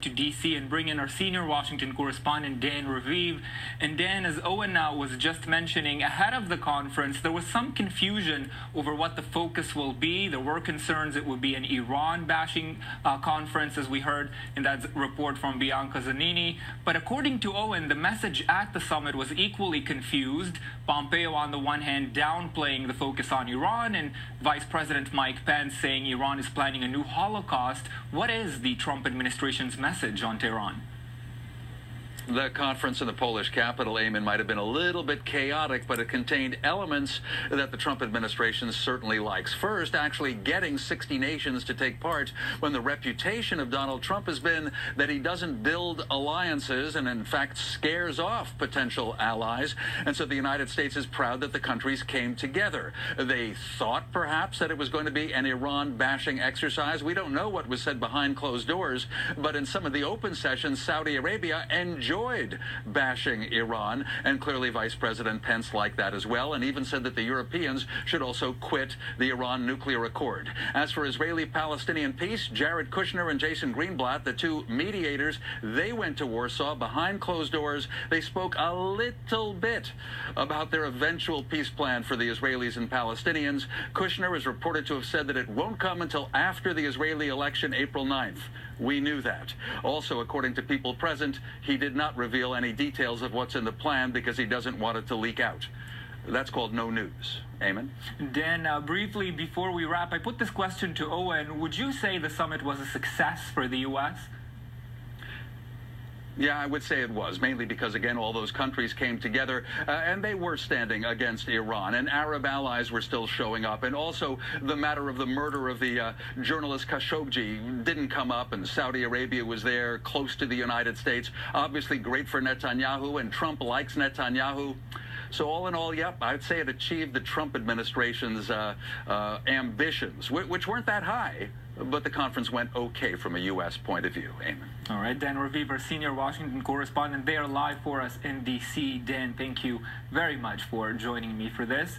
to D.C. and bring in our senior Washington correspondent, Dan Raviv. And Dan, as Owen now was just mentioning, ahead of the conference, there was some confusion over what the focus will be. There were concerns it would be an Iran-bashing conference, as we heard in that report from Bianca Zanini. But according to Owen, the message at the summit was equally confused. Pompeo, on the one hand, downplaying the focus on Iran, and Vice President Mike Pence saying Iran is planning a new Holocaust. What is the Trump administration's message on Tehran? The conference in the Polish capital, Eamon, might have been a little bit chaotic, but it contained elements that the Trump administration certainly likes. First, actually getting 60 nations to take part when the reputation of Donald Trump has been that he doesn't build alliances and, in fact, scares off potential allies. And so the United States is proud that the countries came together. They thought, perhaps, that it was going to be an Iran-bashing exercise. We don't know what was said behind closed doors, but in some of the open sessions, Saudi Arabia enjoyed bashing Iran, and clearly Vice President Pence liked that as well, and even said that the Europeans should also quit the Iran nuclear accord. As for Israeli-Palestinian peace, Jared Kushner and Jason Greenblatt, the two mediators, they went to Warsaw behind closed doors. They spoke a little bit about their eventual peace plan for the Israelis and Palestinians. Kushner is reported to have said that it won't come until after the Israeli election, April 9th. We knew that. Also, according to people present, he did not reveal any details of what's in the plan because he doesn't want it to leak out. That's called no news. Eamon? Dan, briefly before we wrap, I put this question to Owen. Would you say the summit was a success for the U.S.? Yeah, I would say it was, mainly because, again, all those countries came together, and they were standing against Iran, and Arab allies were still showing up. And also, the matter of the murder of the journalist Khashoggi didn't come up, and Saudi Arabia was there, close to the United States. Obviously great for Netanyahu, and Trump likes Netanyahu. So all in all, yep, I'd say it achieved the Trump administration's ambitions, which weren't that high, but the conference went okay from a U.S. point of view. Eamon. All right, Dan Raviv, our senior Washington correspondent, they are live for us in D.C. Dan, thank you very much for joining me for this.